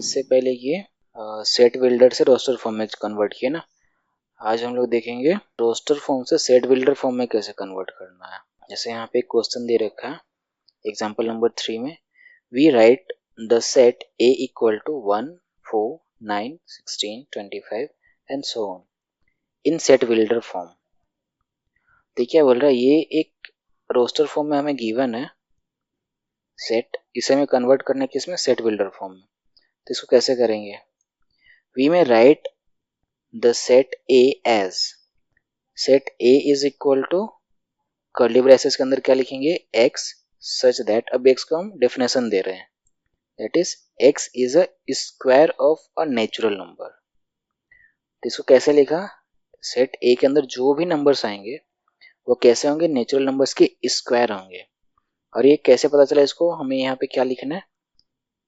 इससे पहले ये सेट बिल्डर से रोस्टर फॉर्म में कन्वर्ट किया ना। आज हम लोग देखेंगे रोस्टर फॉर्म से सेट बिल्डर फॉर्म में कैसे कन्वर्ट करना है। जैसे यहाँ पे एक क्वेश्चन दे रखा है एग्जाम्पल नंबर 3 में, we write the set A equal to 1 4 9 16 25 and so on in set builder form. तो क्या बोल रहा है, ये एक रोस्टर फॉर्म में हमें गिवन है सेट, इसे हमें कन्वर्ट करना है किसमें, सेट बिल्डर फॉर्म में। तो इसको कैसे करेंगे, we may write the set A as set A is equal to curly braces के अंदर क्या लिखेंगे, x सच दैट, अब x को हम डेफिनेशन दे रहे हैं, that is x is a square of a natural number. तो इसको कैसे लिखा, सेट ए के अंदर जो भी नंबर्स आएंगे वो कैसे होंगे, नेचुरल नंबर्स के स्क्वायर होंगे। और ये कैसे पता चला इसको, हमें यहाँ पे क्या लिखना है,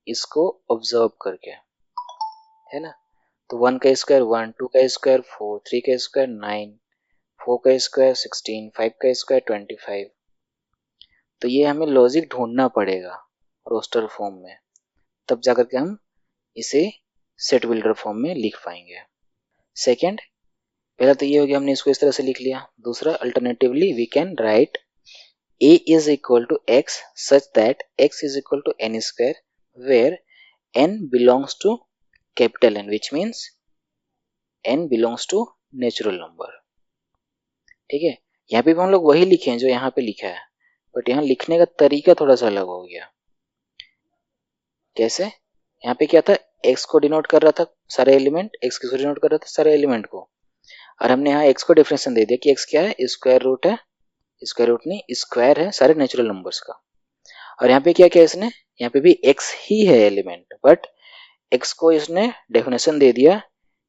इसको ऑब्जर्व करके, है ना। तो 1 का स्क्वायर 1, 2 का स्क्वायर 4, 3 का स्क्वायर 9, 4 का स्क्वायर 16, 5 का स्क्वायर 25। तो ये हमें लॉजिक ढूंढना पड़ेगा रोस्टर फॉर्म में, तब जाकर के हम इसे सेट बिल्डर फॉर्म में लिख पाएंगे। सेकंड, पहला तो ये हो गया, हमने इसको इस तरह से लिख लिया। दूसरा, alternatively we can write a is equal to x such that x is equal to n square where n belongs to capital N, which means n belongs to natural number। ठीक है, यहाँ पे भी हम लोग वही लिखे हैं जो यहाँ पे लिखा है, बट यहाँ लिखने का तरीका थोड़ा सा अलग हो गया। कैसे, यहाँ पे क्या था, x को डिनोट कर रहा था सारे एलिमेंट, x किसको डिनोट कर रहा था, सारे एलिमेंट को, और हमने यहाँ x को डिफरेंशिएशन दे दिया कि x क्या है, स्क्वायर रूट है, स्क्वायर रूट नहीं स्क्वायर है सारे नेचुरल नंबर्स का। और यहाँ पे क्या किया इसने, यहाँ पे भी x ही है एलिमेंट, बट x को इसने डेफिनेशन दे दिया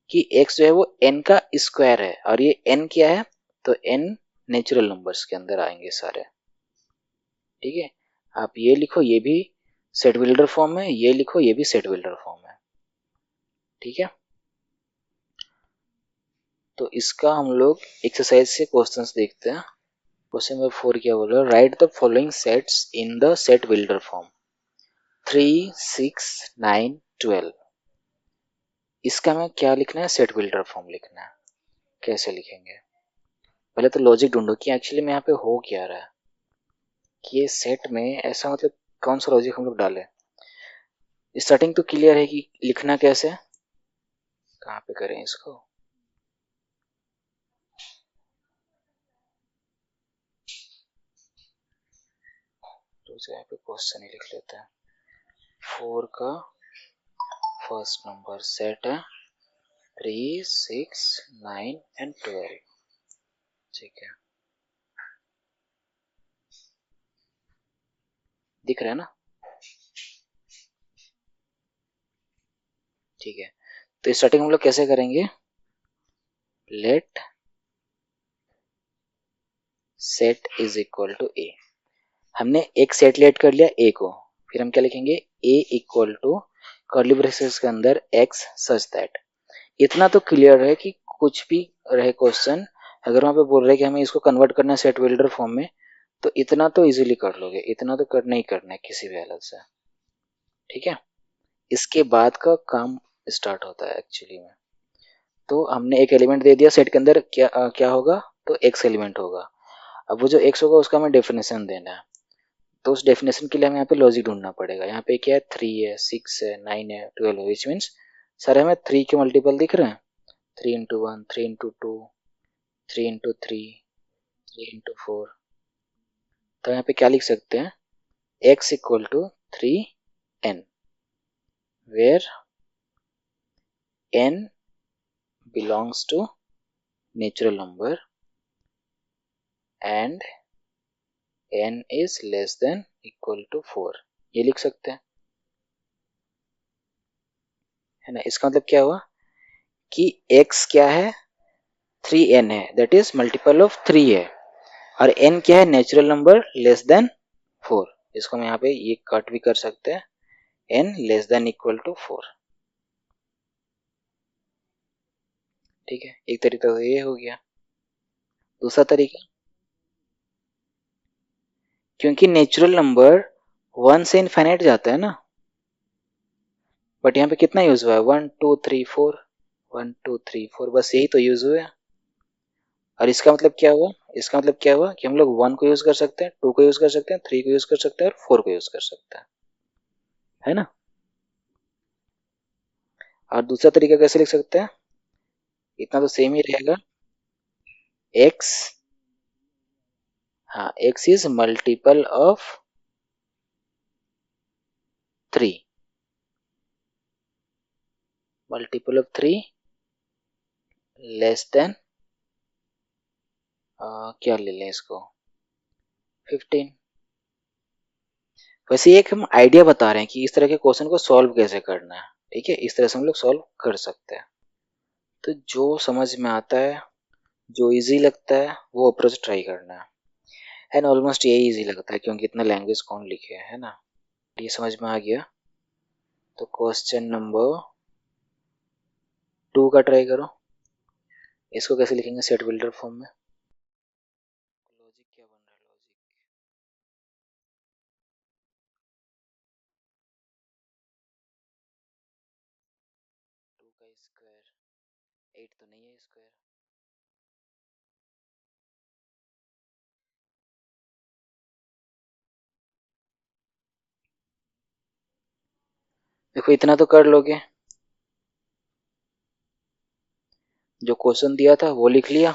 कि x जो है वो n का स्क्वायर है, और ये n क्या है, तो n नेचुरल नंबर्स के अंदर आएंगे सारे। ठीक है, आप ये लिखो, ये भी सेट बिल्डर फॉर्म है, ये लिखो, ये भी सेट बिल्डर फॉर्म है। ठीक है, तो इसका हम लोग एक्सरसाइज से क्वेश्चंस देखते हैं। क्वेश्चन नंबर 4 क्या बोल रहा है, right the following sets in the set builder form 3 6 9 12। इसका हमें क्या लिखना है, सेट बिल्डर फॉर्म लिखना है। कैसे लिखेंगे, पहले तो लॉजिक ढूंढो कि एक्चुअली में यहाँ पे हो क्या रहा है, कि ये सेट में ऐसा मतलब कौन सा लॉजिक हम लोग डालें। स्टार्टिंग तो क्लियर है कि लिखना कैसे, कहाँ पे करें इसको, तो यहाँ पे क्वेश्चन ही लिख लेते हैं। 4 का फर्स्ट नंबर सेट है 3 6 9 एंड 12। ठीक है, दिख रहा है ना। ठीक है, तो स्टार्टिंग हम लोग कैसे करेंगे, let set is equal to A. हमने एक सेट लेट कर लिया ए को, फिर हम क्या लिखेंगे, ए इक्वल टू कर्ली ब्रेसेस के अंदर एक्स सच दैट। इतना तो क्लियर है कि कुछ भी रहे क्वेश्चन, अगर वहां पे बोल रहे हैं कि हमें इसको कन्वर्ट करना है सेट बिल्डर फॉर्म में, तो इतना तो इजीली कर लोगे, इतना तो करना ही करना है किसी भी हालत से। ठीक है, इसके बाद का काम स्टार्ट होता है एक्चुअली में। तो हमने एक एलिमेंट दे दिया सेट के अंदर, क्या होगा, तो एक्स एलिमेंट होगा। अब वो जो एक्स होगा उसका हमें डेफिनेशन देना है, तो उस डेफिनेशन के लिए हमें यहाँ पे लॉजिक ढूंढना पड़ेगा। यहाँ पे क्या है, 3 है 6 है 9 है 12 है, विच मीन्स सारे हमें 3 के मल्टीपल दिख रहे हैं, 3 इंटू 1, 3 इंटू 2, 3 इंटू 3, 3 इंटू 4। तो यहाँ पे क्या लिख सकते हैं, x equal to 3n where n belongs to natural number and n is less than equal to 4। ये लिख सकते हैं, है ना। इसका मतलब क्या हुआ कि x क्या है, 3n है, दैट इज मल्टीपल ऑफ 3 है, और n क्या है, नेचुरल नंबर लेस देन 4। इसको हम यहाँ पे ये कट भी कर सकते हैं, n less than equal to 4। ठीक है, एक तरीका तो ये हो गया। दूसरा तरीका, क्योंकि नेचुरल नंबर 1 से इनफाइनाइट जाता है ना, बट यहाँ पे कितना यूज हुआ है 1 2 3 4 1 2 3 4 बस यही तो यूज हुआ है। और इसका मतलब क्या हुआ, इसका मतलब क्या हुआ कि हम लोग 1 को यूज कर सकते हैं, 2 को यूज कर सकते हैं, 3 को यूज कर सकते हैं और 4 को यूज कर सकते हैं, है ना। और दूसरा तरीका कैसे लिख सकते हैं, इतना तो सेम ही रहेगा, x, हाँ x is multiple of 3, multiple of 3 less than क्या ले लें इसको 15। वैसे एक हम आइडिया बता रहे हैं कि इस तरह के क्वेश्चन को सॉल्व कैसे करना है, ठीक है, इस तरह से हम लोग सॉल्व कर सकते हैं। तो जो समझ में आता है, जो इजी लगता है वो अप्रोच ट्राई करना है। एंड ऑलमोस्ट यही इजी लगता है क्योंकि इतना लैंग्वेज कौन लिखे है ना। ये समझ में आ गया। तो क्वेश्चन नंबर 2 का ट्राई करो। इसको कैसे लिखेंगे सेट बिल्डर फॉर्म में, लॉजिक क्या बन रहा है, लॉजिक 2 का स्क्वायर 8 तो नहीं है स्क्वायर, देखो इतना तो कर लोगे, जो क्वेश्चन दिया था वो लिख लिया,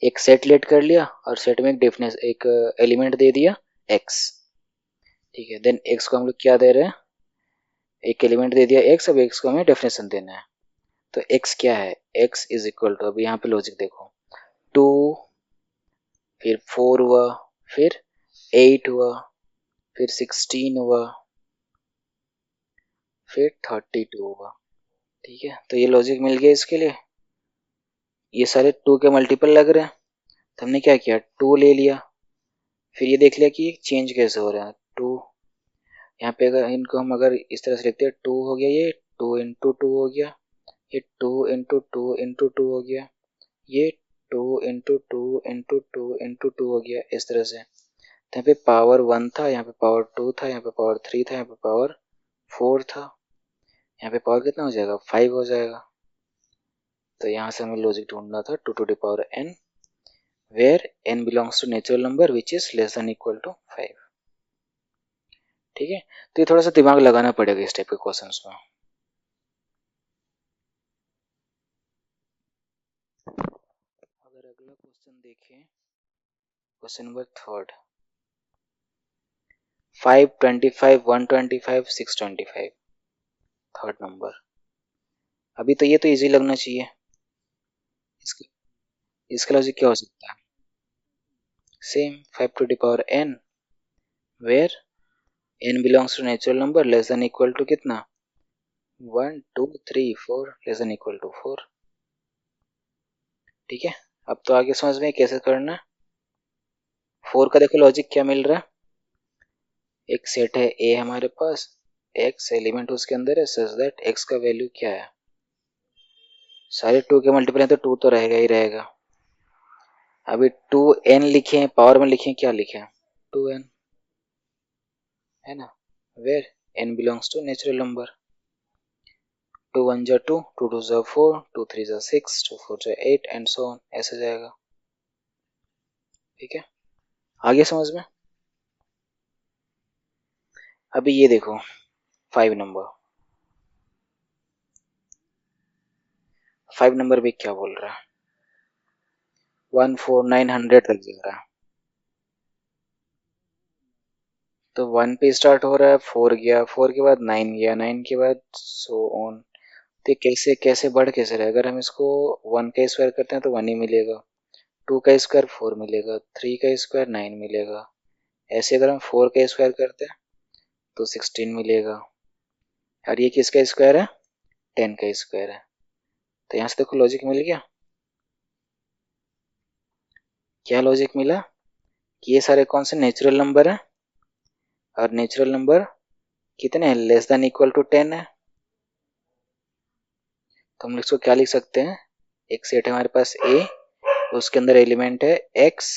एक सेट लेट कर लिया और सेट में एक डेफिनेशन एक एलिमेंट दे दिया x, ठीक है। देन x को हम लोग क्या दे रहे हैं, एक एलिमेंट दे दिया x, अब x को हमें डेफिनेशन देना है। तो x क्या है, x इज इक्वल टू, अब यहाँ पे लॉजिक देखो 2, फिर 4 हुआ, फिर 8 हुआ, फिर 16 हुआ, फिर 32 हुआ, ठीक है। तो ये लॉजिक मिल गया इसके लिए, ये सारे 2 के मल्टीपल लग रहे हैं, तो हमने क्या किया 2 ले लिया, फिर ये देख लिया कि चेंज कैसे हो रहा है 2, यहाँ पे अगर इनको हम अगर इस तरह से लिखते हैं 2 हो गया, ये 2 इंटू 2 हो गया, ये 2 इंटू 2 इंटू 2 हो गया, ये 2 इंटू 2 इंटू 2 इंटू 2 हो गया, इस तरह से। तो यहाँ पे पावर 1 था, यहाँ पे पावर 2 था, यहाँ पे पावर 3 था, यहाँ पे पावर 4 था, यहाँ पे पावर कितना हो जाएगा 5 हो जाएगा। तो यहाँ से हमें लॉजिक ढूंढना था 2 to the power n where n belongs to natural number which is less than equal to 5, ठीक है। तो ये थोड़ा सा दिमाग लगाना पड़ेगा इस टाइप के क्वेश्चंस में। अगर अगला क्वेश्चन देखें, क्वेश्चन नंबर 3, 525 125 625, थर्ड नंबर। अभी तो ये तो इजी लगना चाहिए, इसका इसका लॉजिक क्या हो सकता है, same 5 to the power n where n belongs to natural number less than equal to कितना 1 2 3 4 लेस देन इक्वल टू 4, ठीक है। अब तो आगे समझ में कैसे करना है। 4 का देखो लॉजिक क्या मिल रहा है, एक सेट है A हमारे पास, x एलिमेंट उसके अंदर है सच दैट x का वैल्यू क्या है, सारे 2 के मल्टीपल है तो 2 तो रहेगा ही रहेगा। अभी 2n लिखे, पावर में लिखे क्या लिखे 2n, है ना, where n belongs to natural number, 2 1 जा 2, 2 2 जा 4, 2 3 जा 6, 2 4 जा 8 एंड सो ऑन, ऐसे जाएगा, ठीक है। आगे समझ में। अभी ये देखो 5 नंबर, 5 नंबर भी क्या बोल रहा है 14900 तक जा रहा है, तो 1 पे स्टार्ट हो रहा है, 4 गया, 4 के बाद 9 गया, 9 के बाद सो ऑन। तो कैसे कैसे बढ़ कैसे रहा है, अगर हम इसको 1 का स्क्वायर करते हैं तो 1 ही मिलेगा, 2 का स्क्वायर 4 मिलेगा, 3 का स्क्वायर 9 मिलेगा, ऐसे अगर हम 4 का स्क्वायर करते हैं तो 16 मिलेगा, और ये किसका स्क्वायर है 10 का स्क्वायर है। तो यहाँ से देखो लॉजिक मिल गया, क्या लॉजिक मिला कि ये सारे कौन से नेचुरल नंबर है, और नेचुरल नंबर कितने हैं लेस देन इक्वल टू 10 है। तो हम इसको क्या लिख सकते हैं, एक सेट है हमारे पास A, उसके अंदर एलिमेंट है x,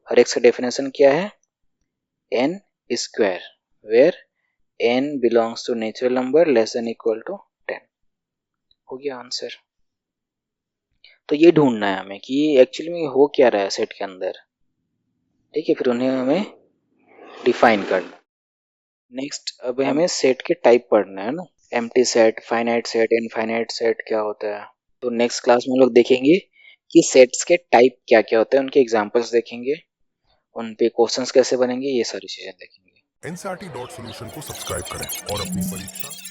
और x का डेफिनेशन क्या है n square where n belongs to natural number less than equal to हो गया आंसर। तो ये ढूंढना है हमें कि एक्चुअली में हो क्या रहा है सेट के अंदर। ठीक है, फिर उन्हें हमें डिफाइन करना। नेक्स्ट अब हमें सेट के टाइप पढ़ना है ना, empty set, finite set, infinite set क्या होता है। तो नेक्स्ट क्लास में हम लोग देखेंगे कि सेट्स के टाइप क्या क्या होते हैं, उनके एग्जांपल्स देखेंगे, उन पे क्वेश्चंस कैसे बनेंगे, ये सारी चीजें देखेंगे। NCERT.Solution को सब्सक्राइब करें और अपनी परीक्षा